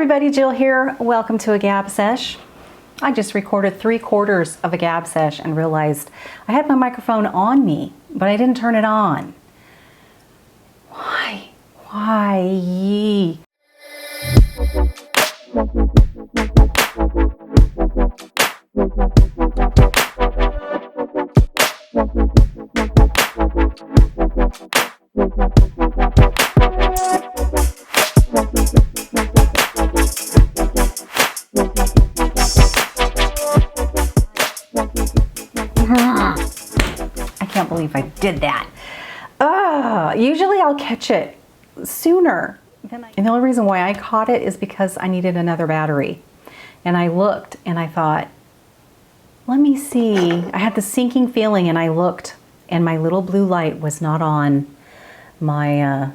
everybody, Jill here. Welcome to a Gab Sesh. I just recorded 3/4 of a Gab Sesh and realized I had my microphone on me, but I didn't turn it on. Why? Why? I can't believe I did that. Usually I'll catch it sooner. And the only reason why I caught it is because I needed another battery. And I looked and I thought, let me see. I had the sinking feeling and I looked and my little blue light was not on my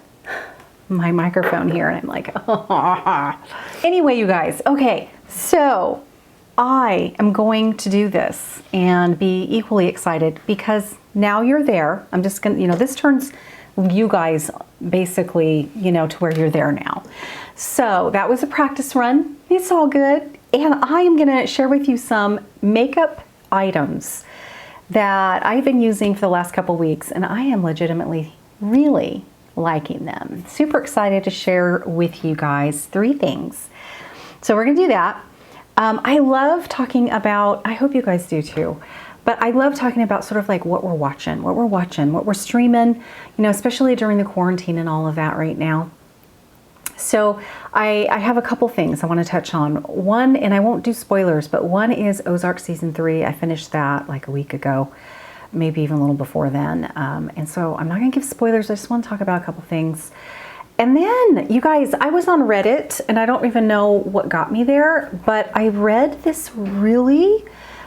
my microphone here. And I'm like, oh. Anyway, you guys, okay, so I am going to do this and be equally excited because now you're there. I'm just gonna, this turns you guys basically, to where you're there now. So that was a practice run. It's all good. And I am gonna share with you some makeup items that I've been using for the last couple weeks, and I am legitimately really liking them. Super excited to share with you guys 3 things. So we're gonna do that. I love talking about, I hope you guys do too, but I love talking about sort of like what we're watching, what we're streaming, especially during the quarantine and all of that right now. So I have a couple things I want to touch on. One, and I won't do spoilers, but one is Ozark season 3. I finished that like a week ago, maybe even a little before then. And so I'm not going to give spoilers. I just want to talk about a couple things. And then, you guys, I was on Reddit, and I don't even know what got me there, but I read this really,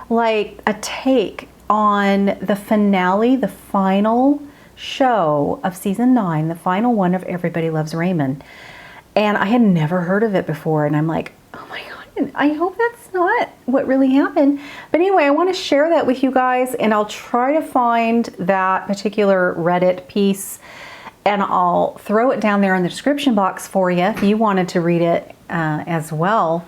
like, a take on the finale, the final show of season 9, the final one of Everybody Loves Raymond. And I had never heard of it before, and I'm like, oh my God, I hope that's not what really happened. But anyway, I want to share that with you guys, and I'll try to find that particular Reddit piece, and I'll throw it down there in the description box for you if you wanted to read it as well.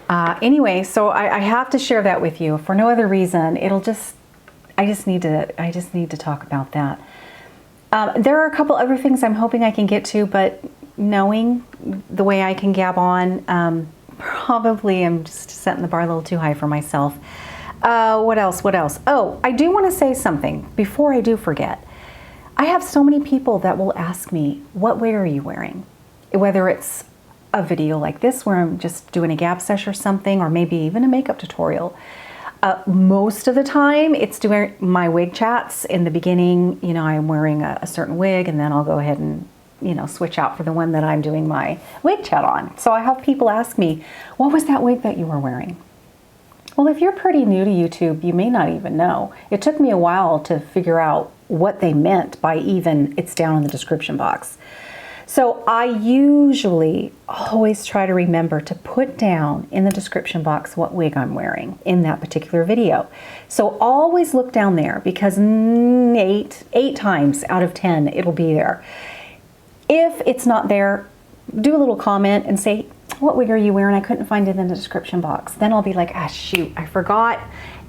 Anyway, so I have to share that with you for no other reason. I just need to talk about that. There are a couple other things I'm hoping I can get to, but knowing the way I can gab on, probably I'm just setting the bar a little too high for myself. What else? Oh, I do want to say something before I do forget. I have so many people that will ask me, what wig are you wearing? Whether it's a video like this where I'm just doing a Gab Sesh or something, or maybe even a makeup tutorial. Most of the time it's doing my wig chats. In the beginning, I'm wearing a certain wig, and then I'll go ahead and switch out for the one that I'm doing my wig chat on. So I have people ask me, what was that wig that you were wearing? Well, if you're pretty new to YouTube, you may not even know. It took me a while to figure out what they meant by even it's down in the description box. So I usually always try to remember to put down in the description box what wig I'm wearing in that particular video. So always look down there, because 8 times out of 10 it'll be there. If it's not there, do a little comment and say, what wig are you wearing? I couldn't find it in the description box. Then I'll be like, shoot, I forgot.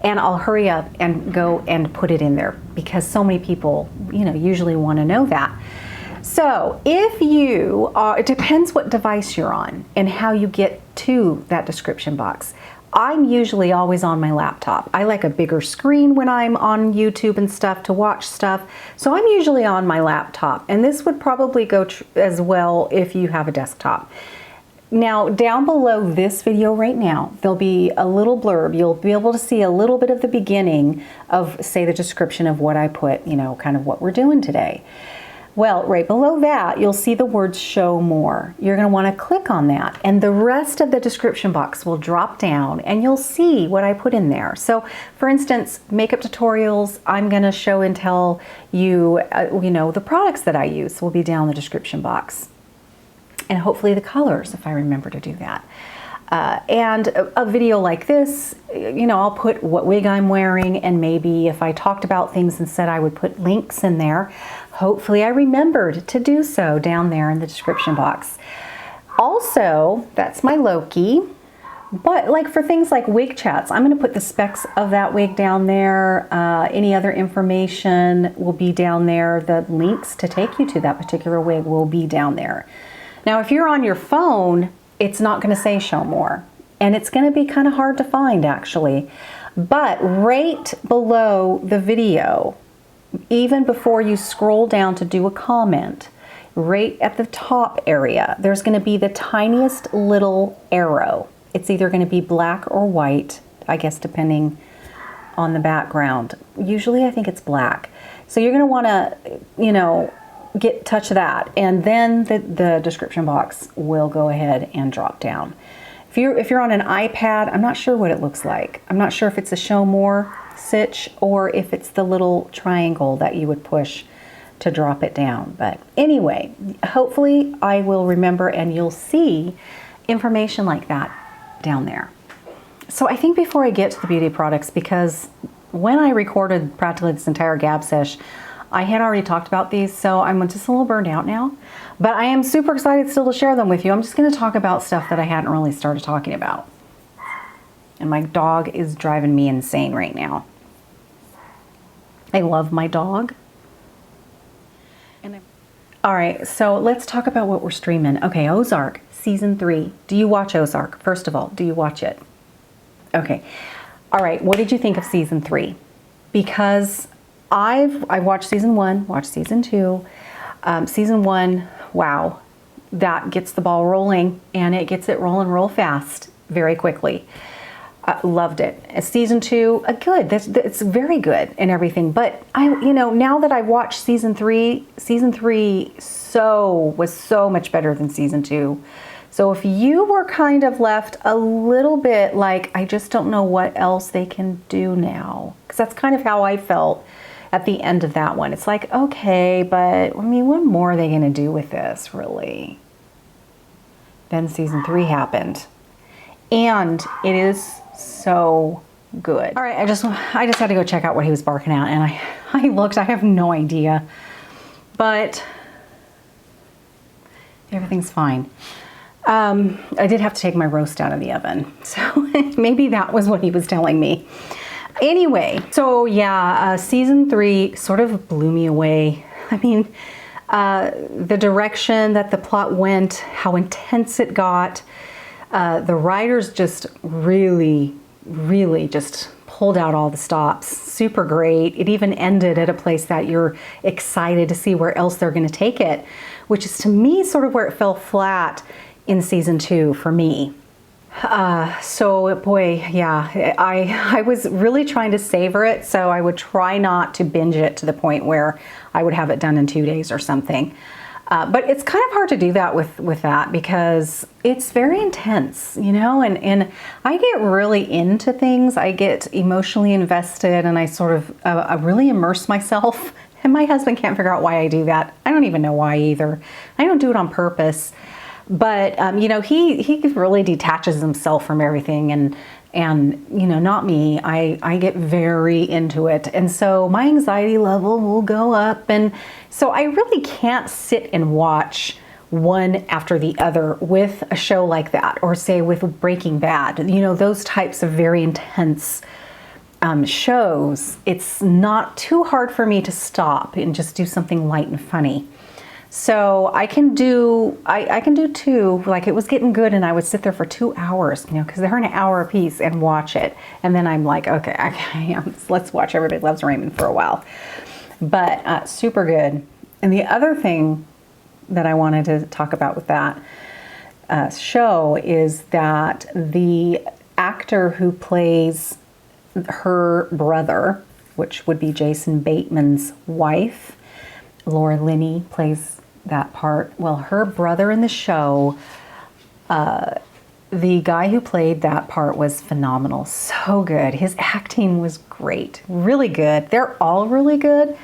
And I'll hurry up and go and put it in there, because so many people, usually want to know that. So if you are, it depends what device you're on and how you get to that description box. I'm usually always on my laptop. I like a bigger screen when I'm on YouTube and stuff to watch stuff. So I'm usually on my laptop, and this would probably go as well if you have a desktop. Now, down below this video right now, there'll be a little blurb. You'll be able to see a little bit of the beginning of, say, the description of what I put, kind of what we're doing today. Well, right below that, you'll see the words show more. You're going to want to click on that, and the rest of the description box will drop down, and you'll see what I put in there. So, for instance, makeup tutorials, I'm going to show and tell you, the products that I use will be down in the description box. And hopefully the colors, if I remember to do that. And a video like this, I'll put what wig I'm wearing, and maybe if I talked about things and said I would put links in there, hopefully I remembered to do so down there in the description box. Also, that's my Loki. But like for things like wig chats, I'm going to put the specs of that wig down there. Any other information will be down there. The links to take you to that particular wig will be down there. Now, if you're on your phone, it's not going to say show more. And it's going to be kind of hard to find, actually. But right below the video, even before you scroll down to do a comment, right at the top area, there's going to be the tiniest little arrow. It's either going to be black or white, I guess, depending on the background. Usually I think it's black. So you're going to want to, you know, touch that, and then the description box will go ahead and drop down. If you're on an iPad, I'm not sure what it looks like. I'm not sure if it's a show more stitch or if it's the little triangle that you would push to drop it down. But anyway, hopefully I will remember and you'll see information like that down there. So I think before I get to the beauty products, because when I recorded practically this entire Gab Sesh, I had already talked about these, so I'm just a little burned out now. But I am super excited still to share them with you. I'm just going to talk about stuff that I hadn't really started talking about. And my dog is driving me insane right now. I love my dog. All right, so let's talk about what we're streaming. Okay, Ozark, season 3. Do you watch Ozark? First of all, do you watch it? Okay. All right, what did you think of season 3? Because I watched season 1, watched season 2. Season 1, wow, that gets the ball rolling, and it gets it rolling real fast, very quickly. Loved it. Season 2, good. It's very good and everything. But you know, now that I watched season 3 was so much better than season 2. So if you were kind of left a little bit like, I just don't know what else they can do now, because that's kind of how I felt at the end of that one. It's like, okay, but I mean, what more are they going to do with this, really? Then season 3 happened, and it is so good. All right, I just had to go check out what he was barking at, and I looked. I have no idea, but everything's fine. I did have to take my roast out of the oven, so maybe that was what he was telling me. Anyway, so yeah, season 3 sort of blew me away. I mean, the direction that the plot went, how intense it got. The writers just really just pulled out all the stops. Super great. It even ended at a place that you're excited to see where else they're going to take it, which is to me sort of where it fell flat in season 2 for me. So boy, yeah, I was really trying to savor it, so I would try not to binge it to the point where I would have it done in 2 days or something. But it's kind of hard to do that with that, because it's very intense, you know, and I get really into things. I get emotionally invested, and I sort of I really immerse myself. And my husband can't figure out why I do that. I don't even know why either. I don't do it on purpose. But, you know, he really detaches himself from everything, and you know, not me. I get very into it. And so my anxiety level will go up. And so I really can't sit and watch one after the other with a show like that, or say with Breaking Bad, you know, those types of very intense shows. It's not too hard for me to stop and just do something light and funny. So I can do 2, like it was getting good, and I would sit there for 2 hours, you know, because they're an hour a piece, and watch it. And then I'm like, okay, let's watch Everybody Loves Raymond for a while. But super good. And the other thing that I wanted to talk about with that show is that the actor who plays her brother, which would be Jason Bateman's wife, Laura Linney plays that part. Well, her brother in the show, the guy who played that part was phenomenal. So good. His acting was great. Really good. They're all really good.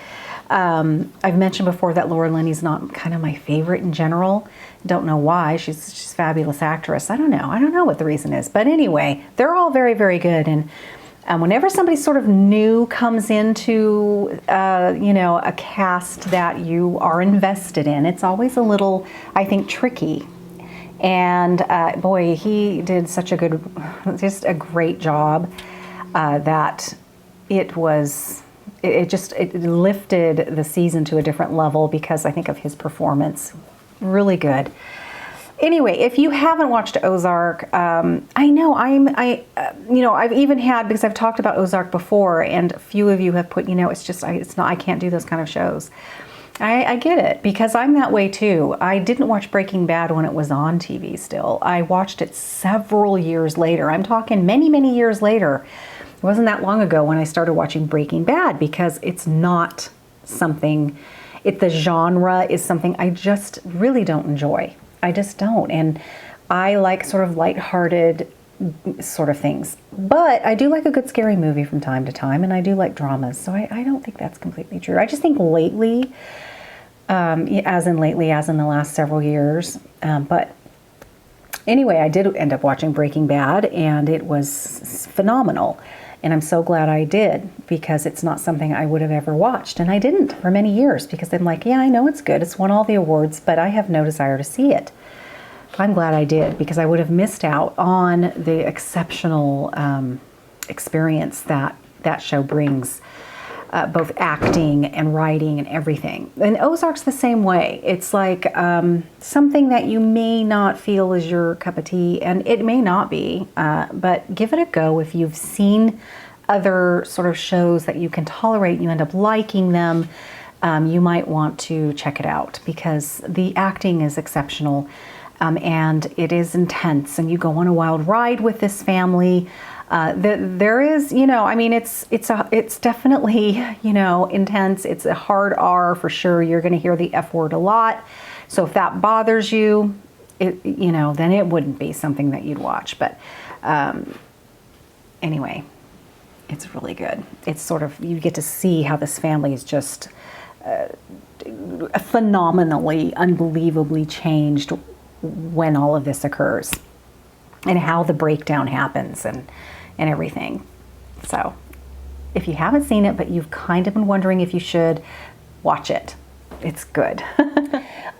I've mentioned before that Laura Linney's not kind of my favorite in general. Don't know why. She's a fabulous actress. I don't know what the reason is. But anyway, they're all very, very good. And whenever somebody sort of new comes into, you know, a cast that you are invested in, it's always a little, I think, tricky. And boy, he did such a good, just a great job that it lifted the season to a different level because I think of his performance. Really good. Anyway, if you haven't watched Ozark, I know I've even had, because I've talked about Ozark before, and a few of you have put, I can't do those kind of shows. I get it, because I'm that way too. I didn't watch Breaking Bad when it was on TV still. I watched it several years later. I'm talking many, many years later. It wasn't that long ago when I started watching Breaking Bad, because it's not something, the genre is something I just really don't enjoy. I just don't. And I like sort of lighthearted sort of things. But I do like a good scary movie from time to time, and I do like dramas. So I don't think that's completely true. I just think lately, as in the last several years. But anyway, I did end up watching Breaking Bad, and it was phenomenal. And I'm so glad I did, because it's not something I would have ever watched. And I didn't for many years, because I'm like, yeah, I know it's good. It's won all the awards, but I have no desire to see it. I'm glad I did, because I would have missed out on the exceptional experience that show brings, both acting and writing and everything. And Ozark's the same way. It's like something that you may not feel is your cup of tea, and it may not be, but give it a go. If you've seen other sort of shows that you can tolerate, you end up liking them, you might want to check it out, because the acting is exceptional. And it is intense, and you go on a wild ride with this family. There is, it's definitely, intense. It's a hard R for sure. You're going to hear the F word a lot. So if that bothers you, then it wouldn't be something that you'd watch. But anyway, it's really good. It's sort of, you get to see how this family is just phenomenally, unbelievably changed when all of this occurs, and how the breakdown happens and everything. So if you haven't seen it, but you've kind of been wondering if you should, watch it. It's good.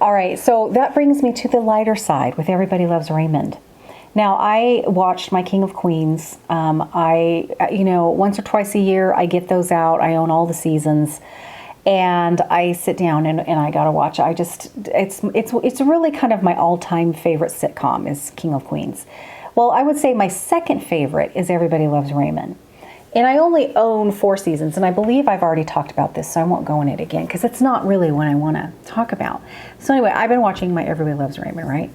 All right, so that brings me to the lighter side with Everybody Loves Raymond. Now, I watched my King of Queens. Once or twice a year, I get those out. I own all the seasons. And I sit down and I gotta watch it. It's really kind of my all-time favorite sitcom is King of Queens. Well, I would say my second favorite is Everybody Loves Raymond. And I only own 4 seasons, and I believe I've already talked about this, so I won't go in it again, because it's not really what I want to talk about. So anyway, I've been watching my Everybody Loves Raymond, right?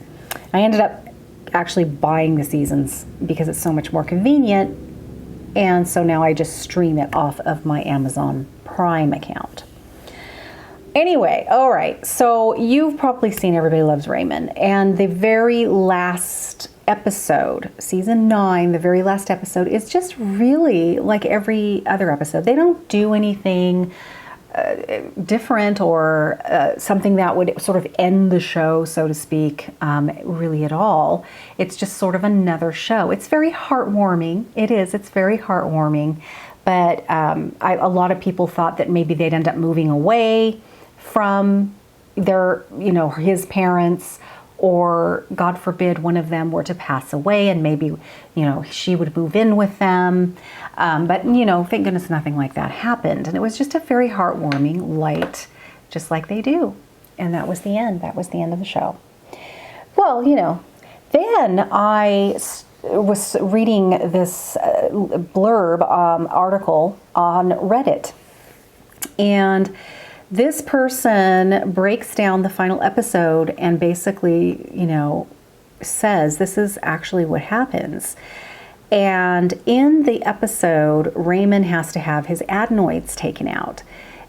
I ended up actually buying the seasons because it's so much more convenient, and so now I just stream it off of my Amazon Prime account. Anyway, all right, so you've probably seen Everybody Loves Raymond, and the very last episode, season 9, the very last episode is just really like every other episode. They don't do anything different or something that would sort of end the show, so to speak, really at all. It's just sort of another show. It's very heartwarming. It is. It's very heartwarming. But a lot of people thought that maybe they'd end up moving away from their, his parents, or God forbid one of them were to pass away and maybe, she would move in with them. But, thank goodness nothing like that happened. And it was just a very heartwarming, light, just like they do. And that was the end. That was the end of the show. Well, then I was reading this blurb article on Reddit. And this person breaks down the final episode and basically, says this is actually what happens. And in the episode, Raymond has to have his adenoids taken out.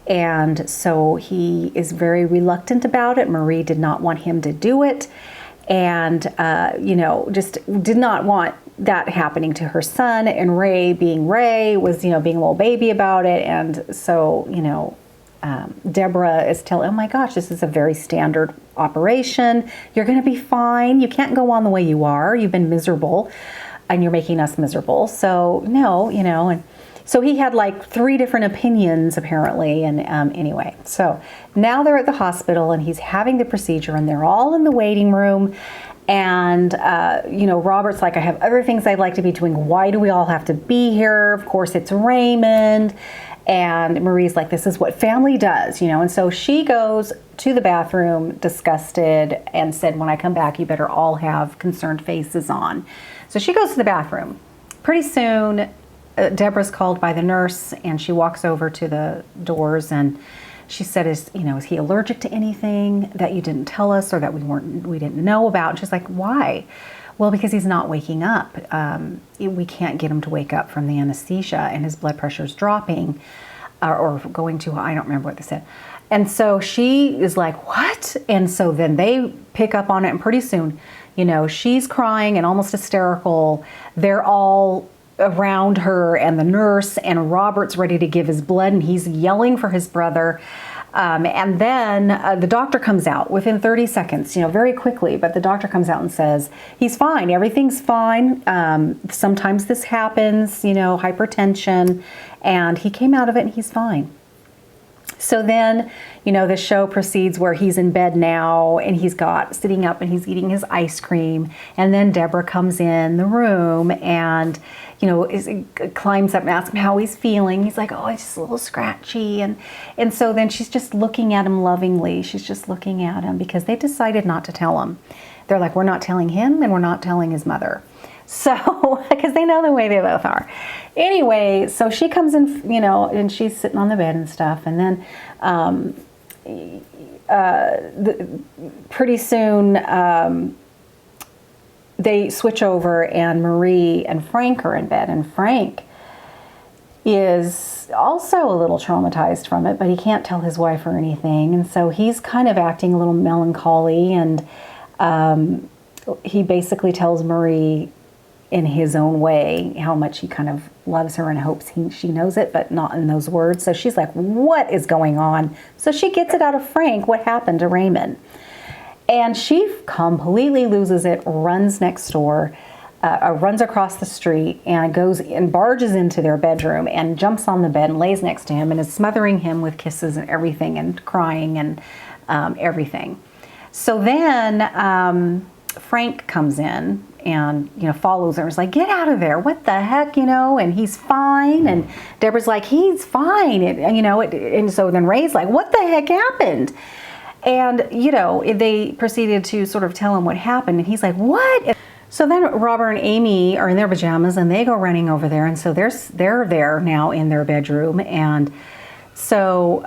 And so he is very reluctant about it. Marie did not want him to do it. And, just did not want that happening to her son. And Ray, was, being a little baby about it. And so, Deborah is telling, oh my gosh, this is a very standard operation. You're going to be fine. You can't go on the way you are. You've been miserable and you're making us miserable. So no, and so he had like 3 different opinions apparently. And anyway, so now they're at the hospital and he's having the procedure and they're all in the waiting room. And, you know, Robert's like, I have other things I'd like to be doing. Why do we all have to be here? Of course, it's Raymond. And Marie's like, this is what family does, you know. And so she goes to the bathroom disgusted and said, when I come back, you better all have concerned faces on. So she goes to the bathroom. Pretty soon, Deborah's called by the nurse, and she walks over to the doors, and she said, is he allergic to anything that you didn't tell us or that we didn't know about? And she's like, why? Well, because he's not waking up. We can't get him to wake up from the anesthesia, and his blood pressure's dropping or going too high. I don't remember what they said. And so she is like, what? And so then they pick up on it, and pretty soon, you know, she's crying and almost hysterical. They're all around her, and the nurse, and Robert's ready to give his blood, and he's yelling for his brother. And then the doctor comes out within 30 seconds, you know, very quickly, but the doctor comes out and says, he's fine, everything's fine. Sometimes this happens, you know, hypertension, and he came out of it and he's fine. So then, you know, the show proceeds where he's in bed now, and he's sitting up and he's eating his ice cream. And then Deborah comes in the room and, you know, climbs up and asks him how he's feeling. He's like, oh, it's just a little scratchy. And so then she's just looking at him lovingly. She's just looking at him because they decided not to tell him. They're like, we're not telling him, and we're not telling his mother. So, because they know the way they both are. Anyway, so she comes in, you know, and she's sitting on the bed and stuff. And then pretty soon they switch over, and Marie and Frank are in bed. And Frank is also a little traumatized from it, but he can't tell his wife or anything. And so he's kind of acting a little melancholy. And he basically tells Marie in his own way how much he kind of loves her and hopes she knows it, but not in those words. So she's like, what is going on? So she gets it out of Frank, what happened to Raymond. And she completely loses it, runs next door, runs across the street, and goes and barges into their bedroom and jumps on the bed and lays next to him and is smothering him with kisses and everything and crying and everything. So then Frank comes in and, you know, follows her and is like, get out of there, what the heck, you know, and he's fine. And Deborah's like, he's fine. And, you know, and so then Ray's like, what the heck happened? And, you know, they proceeded to sort of tell him what happened, and he's like, what? So then Robert and Amy are in their pajamas, and they go running over there, and so they're there now in their bedroom. And so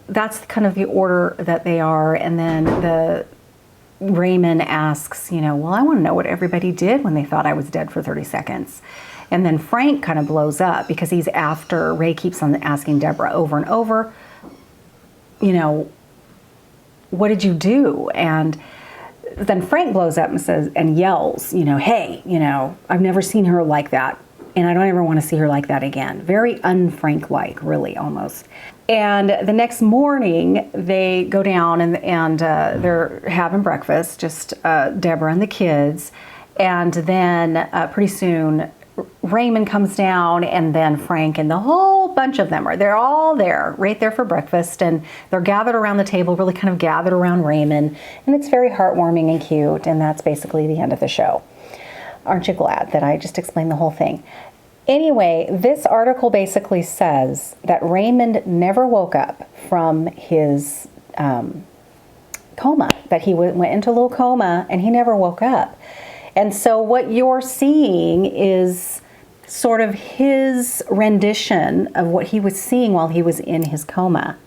that's kind of the order that they are. And then Raymond asks, you know, well, I want to know what everybody did when they thought I was dead for 30 seconds. And then Frank kind of blows up because he's after, Ray keeps on asking Deborah over and over, you know, what did you do? And then Frank blows up and says, and yells, you know, hey, you know, I've never seen her like that, and I don't ever want to see her like that again. Very un-Frank-like, really, almost. And the next morning, they go down and they're having breakfast, just Deborah and the kids. And then pretty soon, Raymond comes down, and then Frank and the whole bunch of them they're all there, right there for breakfast. And they're gathered around the table, really kind of gathered around Raymond. And it's very heartwarming and cute. And that's basically the end of the show. Aren't you glad that I just explained the whole thing? Anyway, this article basically says that Raymond never woke up from his coma, that he went into a little coma and he never woke up. And so what you're seeing is sort of his rendition of what he was seeing while he was in his coma.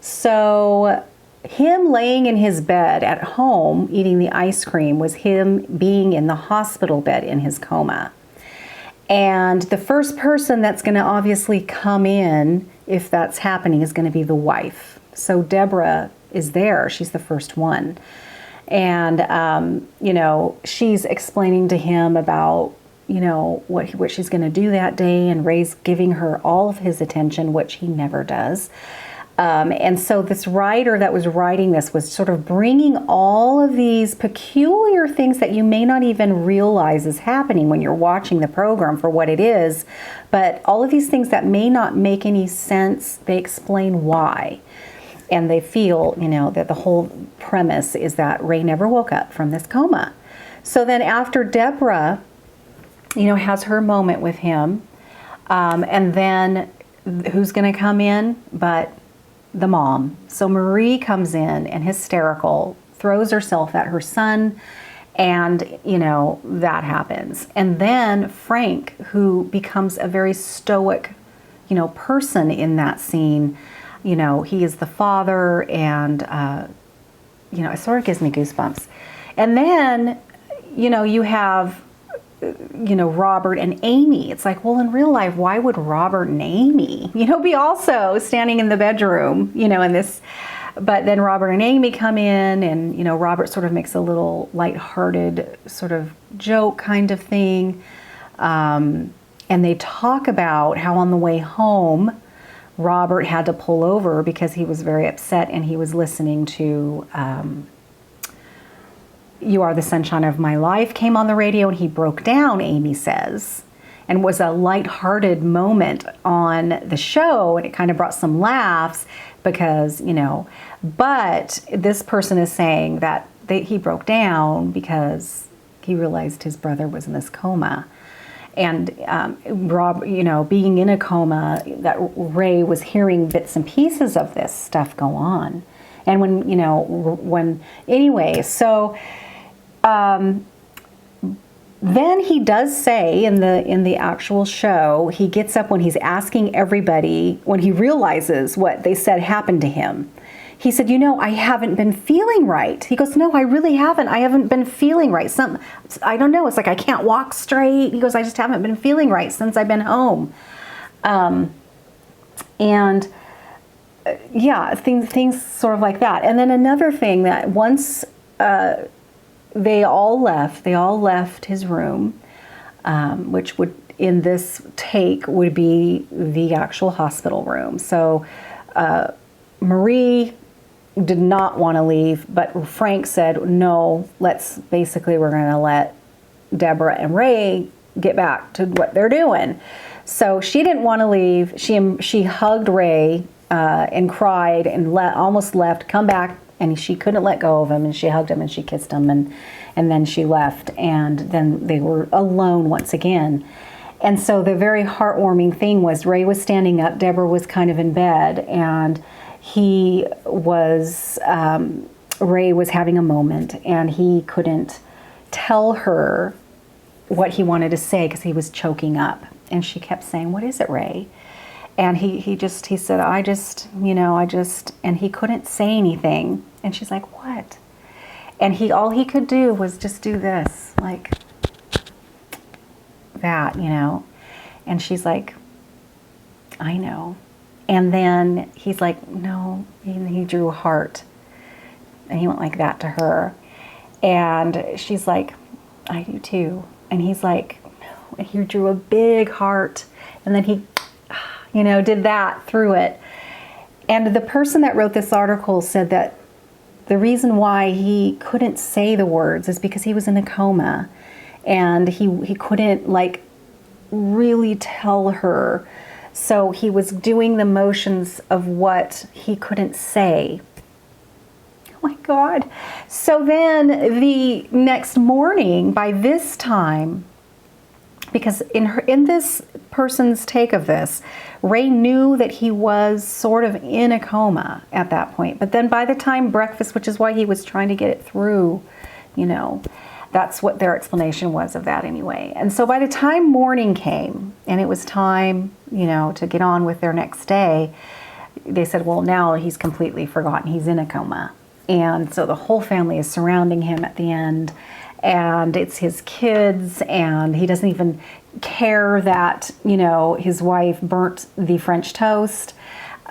So him laying in his bed at home eating the ice cream was him being in the hospital bed in his coma. And the first person that's going to obviously come in, if that's happening, is going to be the wife. So Deborah is there. She's the first one. And, you know, she's explaining to him about, you know, what she's going to do that day. And Ray's giving her all of his attention, which he never does. And so this writer that was writing this was sort of bringing all of these peculiar things that you may not even realize is happening when you're watching the program for what it is. But all of these things that may not make any sense, they explain why. And they feel, you know, that the whole premise is that Ray never woke up from this coma. So then after Deborah, has her moment with him, and then who's going to come in but the mom. So Marie comes in and hysterical, throws herself at her son, and that happens. And then Frank, who becomes a very stoic person in that scene, he is the father, and it sort of gives me goosebumps. And then you have Robert and Amy. It's like, well, in real life, why would Robert and Amy, be also standing in the bedroom, in this? But then Robert and Amy come in, and, Robert sort of makes a little lighthearted sort of joke kind of thing. And they talk about how on the way home, Robert had to pull over because he was very upset, and he was listening to You Are the Sunshine of My Life came on the radio, and he broke down, Amy says, and was a lighthearted moment on the show, and it kind of brought some laughs because, but this person is saying that he broke down because he realized his brother was in this coma. And Rob, being in a coma, that Ray was hearing bits and pieces of this stuff go on. And anyway, so then he does say in the actual show, he gets up when he's asking everybody, when he realizes what they said happened to him. He said, I haven't been feeling right. He goes, no, I really haven't. I haven't been feeling right. I don't know. It's like I can't walk straight. He goes, I just haven't been feeling right since I've been home. Things sort of like that. And then another thing that once they all left his room, which would, in this take, would be the actual hospital room. So Marie did not want to leave, but Frank said, no, we're going to let Deborah and Ray get back to what they're doing. So she didn't want to leave. She hugged Ray and cried and almost left, come back, and she couldn't let go of him, and she hugged him and she kissed him, and then she left, and then they were alone once again. And so the very heartwarming thing was Ray was standing up, Deborah was kind of in bed, and Ray was having a moment, and he couldn't tell her what he wanted to say because he was choking up. And she kept saying, what is it, Ray? And he said, and he couldn't say anything. And she's like, what? And all he could do was just do this, like that, And she's like, I know. And then he's like, no, and he drew a heart. And he went like that to her. And she's like, I do too. And he's like, no. And he drew a big heart. And then he, did that through it. And the person that wrote this article said that the reason why he couldn't say the words is because he was in a coma. And he couldn't, really tell her. So he was doing the motions of what he couldn't say. Oh my God. So then the next morning, by this time, because in this person's take of this, Ray knew that he was sort of in a coma at that point. But then by the time breakfast, which is why he was trying to get it through, that's what their explanation was of that anyway. And so by the time morning came and it was time, to get on with their next day, they said, well, now he's completely forgotten. He's in a coma. And so the whole family is surrounding him at the end. And it's his kids, and he doesn't even care that, his wife burnt the French toast,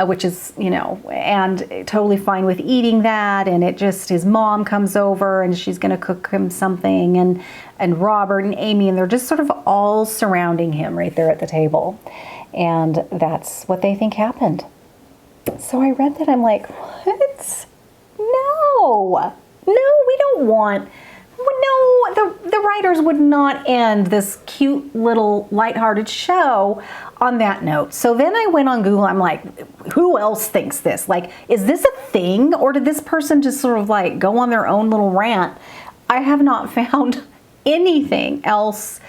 which is, and totally fine with eating that. And his mom comes over and she's going to cook him something, and Robert and Amy, and they're just sort of all surrounding him right there at the table. And that's what they think happened. So I read that, I'm like, what? No, we don't want... No, the writers would not end this cute little lighthearted show on that note. So then I went on Google. I'm like, who else thinks this? Is this a thing? Or did this person just sort of go on their own little rant? I have not found anything else,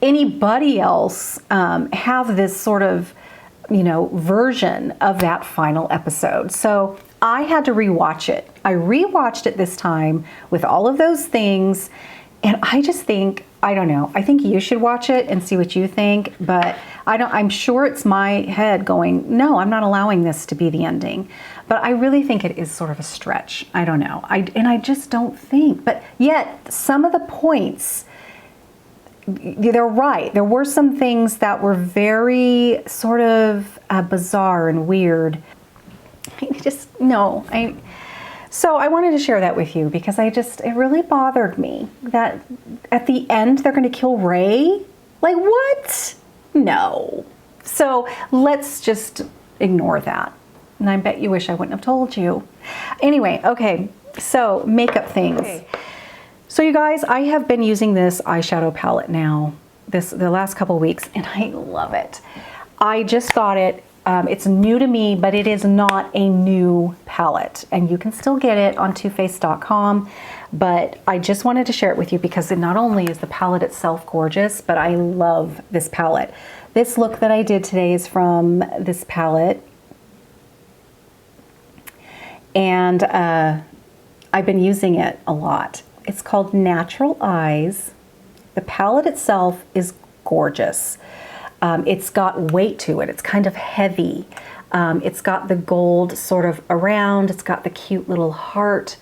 anybody else have this sort of, version of that final episode. So I had to rewatch it. I rewatched it this time with all of those things, and I just think, I don't know, I think you should watch it and see what you think, but I'm sure it's my head going, no, I'm not allowing this to be the ending. But I really think it is sort of a stretch. I don't know. I just don't think, but yet some of the points, they're right. There were some things that were very sort of bizarre and weird. So I wanted to share that with you because it really bothered me that at the end they're going to kill Ray. Like, what? No. So let's just ignore that. And I bet you wish I wouldn't have told you. Anyway, okay, so makeup things. Okay. So you guys, I have been using this eyeshadow palette now the last couple weeks, and I love it. I just got it. It's new to me, but it is not a new palette, and you can still get it on toofaced.com. But I just wanted to share it with you because not only is the palette itself gorgeous, but I love this palette. This look that I did today is from this palette, and I've been using it a lot. It's called Natural Eyes. The palette itself is gorgeous. It's got weight to it. It's kind of heavy. It's got the gold sort of around. It's got the cute little heart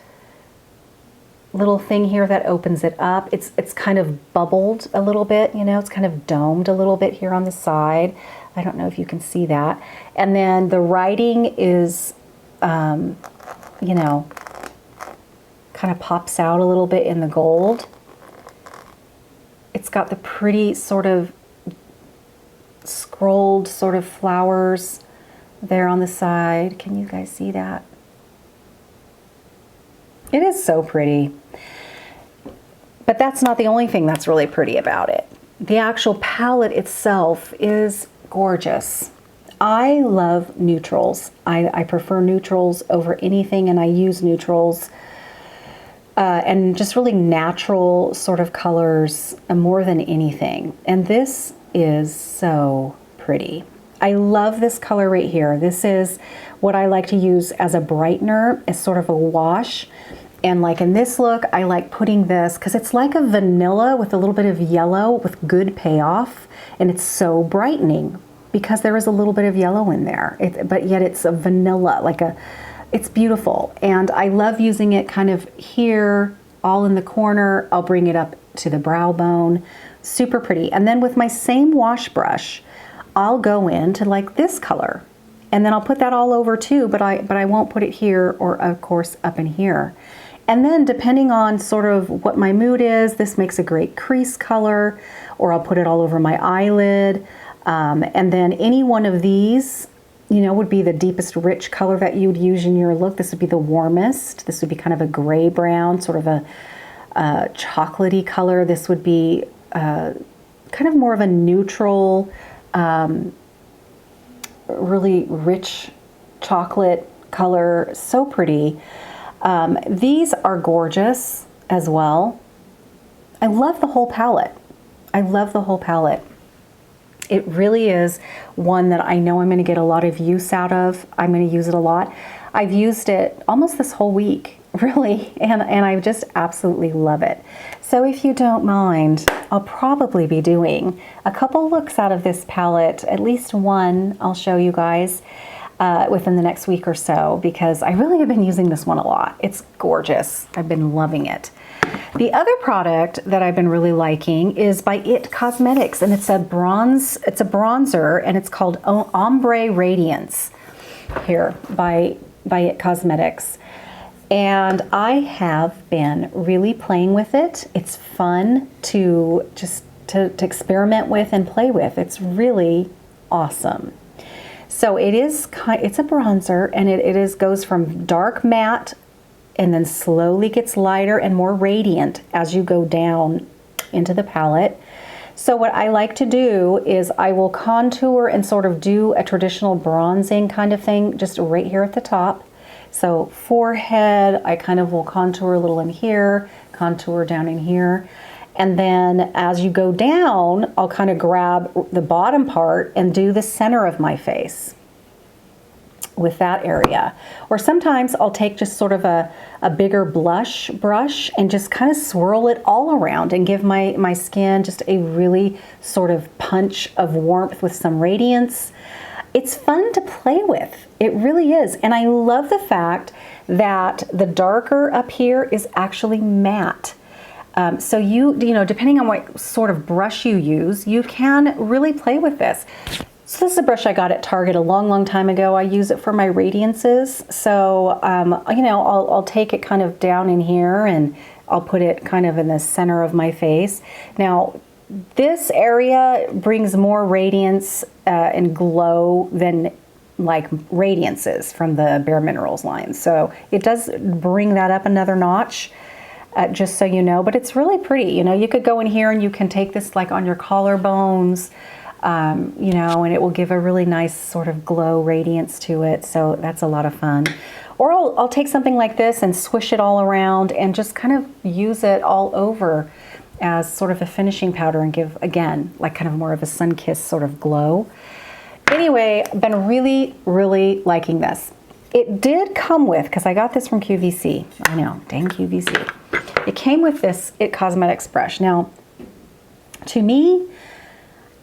little thing here that opens it up. It's kind of bubbled a little bit, it's kind of domed a little bit here on the side. I don't know if you can see that. And then the writing is, kind of pops out a little bit in the gold. It's got the pretty sort of scrolled sort of flowers there on the side. Can you guys see that? It is so pretty. But that's not the only thing that's really pretty about it. The actual palette itself is gorgeous. I love neutrals. I prefer neutrals over anything, and I use neutrals and just really natural sort of colors more than anything. And this is so pretty. I love this color right here. This is what I like to use as a brightener, as sort of a wash. And like in this look, I like putting this because it's like a vanilla with a little bit of yellow with good payoff. And it's so brightening because there is a little bit of yellow in there. But yet it's a vanilla, it's beautiful. And I love using it kind of here, all in the corner. I'll bring it up to the brow bone. Super pretty. And then with my same wash brush, I'll go into like this color. And then I'll put that all over too, but I won't put it here or of course up in here. And then depending on sort of what my mood is, this makes a great crease color, or I'll put it all over my eyelid. And then any one of these, would be the deepest rich color that you would use in your look. This would be the warmest. This would be kind of a gray brown, sort of a chocolatey color. This would be kind of more of a neutral, really rich chocolate color. So pretty. These are gorgeous as well. I love the whole palette. I love the whole palette. It really is one that I know I'm going to get a lot of use out of. I'm going to use it a lot. I've used it almost this whole week, really, and I just absolutely love it. So if you don't mind, I'll probably be doing a couple looks out of this palette, at least one I'll show you guys within the next week or so, because I really have been using this one a lot. It's gorgeous. I've been loving it. The other product that I've been really liking is by IT Cosmetics, and it's a bronzer, and it's called Ombre Radiance here by IT Cosmetics. And I have been really playing with it. It's fun to just to experiment with and play with. It's really awesome. So it's a bronzer, and it goes from dark matte and then slowly gets lighter and more radiant as you go down into the palette. So what I like to do is I will contour and sort of do a traditional bronzing kind of thing just right here at the top. So forehead, I kind of will contour a little in here, contour down in here. And then as you go down, I'll kind of grab the bottom part and do the center of my face with that area. Or sometimes I'll take just sort of a bigger blush brush and just kind of swirl it all around and give my skin just a really sort of punch of warmth with some radiance. It's fun to play with. It really is. And I love the fact that the darker up here is actually matte. So you know, depending on what sort of brush you use, you can really play with this. So this is a brush I got at Target a long time ago. I use it for my radiances. So, you know, I'll take it kind of down in here and I'll put it kind of in the center of my face. Now, this area brings more radiance and glow than like radiances from the Bare Minerals line. So it does bring that up another notch, just so you know, but it's really pretty. You know, you could go in here and you can take this like on your collarbones, you know, and it will give a really nice sort of glow radiance to it. So that's a lot of fun. Or I'll take something like this and swish it all around and just kind of use it all over as sort of a finishing powder and give, again, like kind of more of a sun-kissed sort of glow. Anyway, I've been really liking this. It did come with, because I got this from QVC. I know, dang QVC. It came with this IT Cosmetics brush. Now, to me,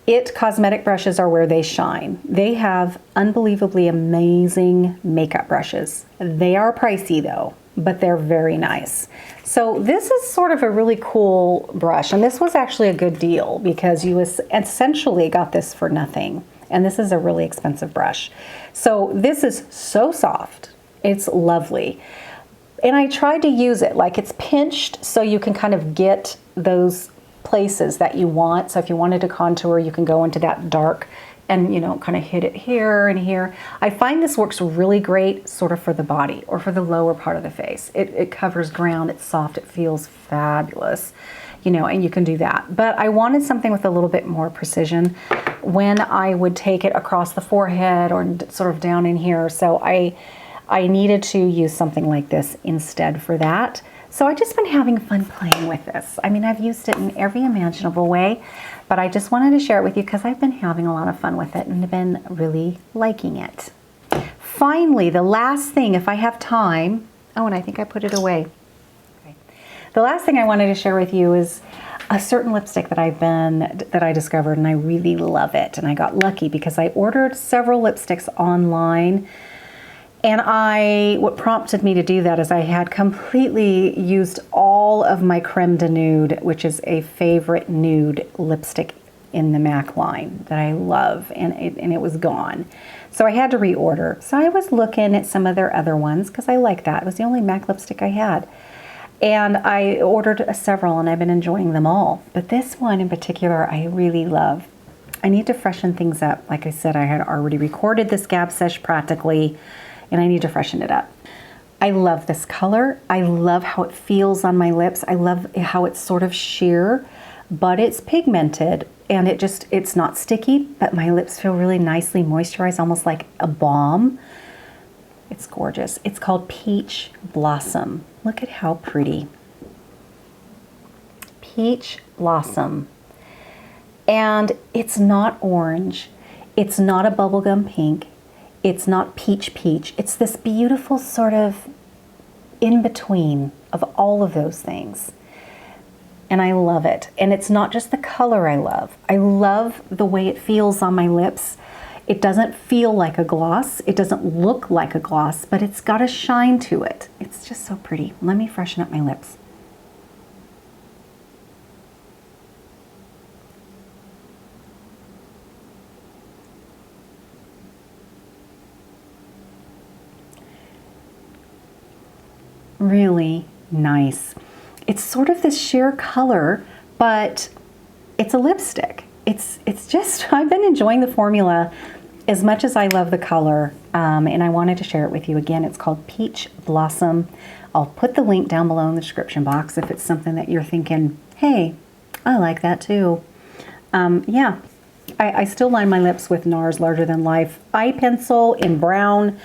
IT Cosmetic brushes are where they shine. They have unbelievably amazing makeup brushes. They are pricey though, but they're very nice. So this is sort of a really cool brush, and this was actually a good deal because you essentially got this for nothing. And this is a really expensive brush. So this is so soft. It's lovely. And I tried to use it like it's pinched so you can kind of get those places that you want. So if you wanted to contour, you can go into that dark and, you know, kind of hit it here and here. I find this works really great sort of for the body or for the lower part of the face. It covers ground, it's soft, it feels fabulous, you know, and you can do that. But I wanted something with a little bit more precision when I would take it across the forehead or sort of down in here. So I needed to use something like this instead for that. So I've just been having fun playing with this. I mean, I've used it in every imaginable way, but I just wanted to share it with you because I've been having a lot of fun with it and have been really liking it. Finally, the last thing, if I have time, oh, and I think I put it away. Okay. The last thing I wanted to share with you is a certain lipstick that I discovered, and I really love it. And I got lucky because I ordered several lipsticks online. And what prompted me to do that is I had completely used all of my Creme de Nude, which is a favorite nude lipstick in the MAC line that I love, and it was gone. So I had to reorder. So I was looking at some of their other ones because I like that. It was the only MAC lipstick I had. And I ordered several and I've been enjoying them all. But this one in particular, I really love. I need to freshen things up. Like I said, I had already recorded this Gab Sesh practically, and I need to freshen it up. I love this color. I love how it feels on my lips. I love how it's sort of sheer, but it's pigmented, and it's not sticky, but my lips feel really nicely moisturized, almost like a balm. It's gorgeous. It's called Peach Blossom. Look at how pretty. Peach Blossom. And it's not orange. It's not a bubblegum pink. It's not peach. It's this beautiful sort of in-between of all of those things. And I love it. And it's not just the color I love. I love the way it feels on my lips. It doesn't feel like a gloss. It doesn't look like a gloss, but it's got a shine to it. It's just so pretty. Let me freshen up my lips. Really nice. It's sort of this sheer color, but it's a lipstick. It's just, I've been enjoying the formula as much as I love the color, and I wanted to share it with you again. It's called Peach Blossom. I'll put the link down below in the description box if it's something that you're thinking, hey, I like that too. Yeah, I still line my lips with Nars Larger Than Life eye pencil in brown,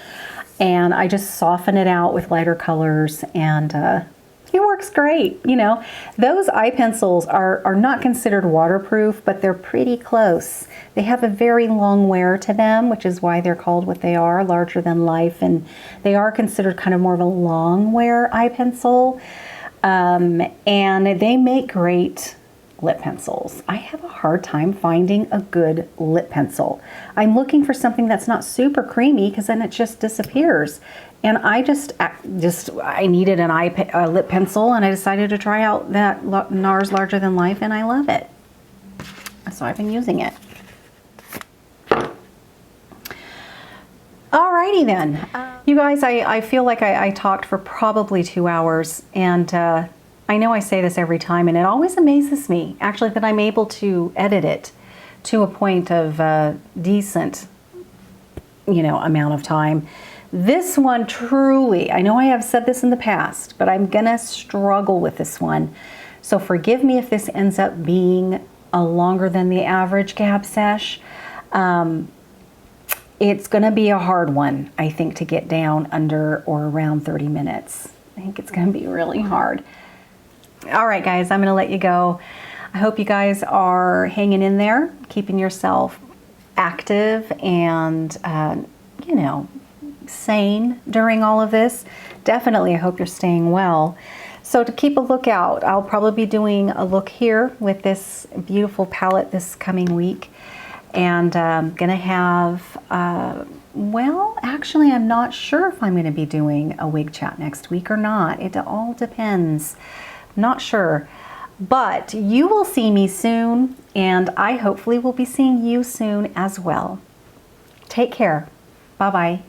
and I just soften it out with lighter colors, and It works great. You know, those eye pencils are not considered waterproof, but they're pretty close. They have a very long wear to them, which is why they're called what they are, larger than life. And they are considered kind of more of a long wear eye pencil. And they make great lip pencils. I have a hard time finding a good lip pencil. I'm looking for something that's not super creamy because then it just disappears. And I I needed a lip pencil, and I decided to try out that Nars Larger Than Life, and I love it. So I've been using it. Alrighty then. You guys, I feel like I talked for probably 2 hours, and I know I say this every time, and it always amazes me, actually, that I'm able to edit it to a point of decent, you know, amount of time. This one truly, I know I have said this in the past, but I'm gonna struggle with this one. So forgive me if this ends up being a longer than the average Gab Sesh. It's gonna be a hard one, I think, to get down under or around 30 minutes. I think it's gonna be really hard. All right, guys, I'm gonna let you go. I hope you guys are hanging in there, keeping yourself active and, you know, sane during all of this. Definitely, I hope you're staying well. So to keep a lookout, I'll probably be doing a look here with this beautiful palette this coming week. And gonna have, well, actually, I'm not sure if I'm gonna be doing a wig chat next week or not. It all depends. Not sure. But you will see me soon, and I hopefully will be seeing you soon as well. Take care. Bye-bye.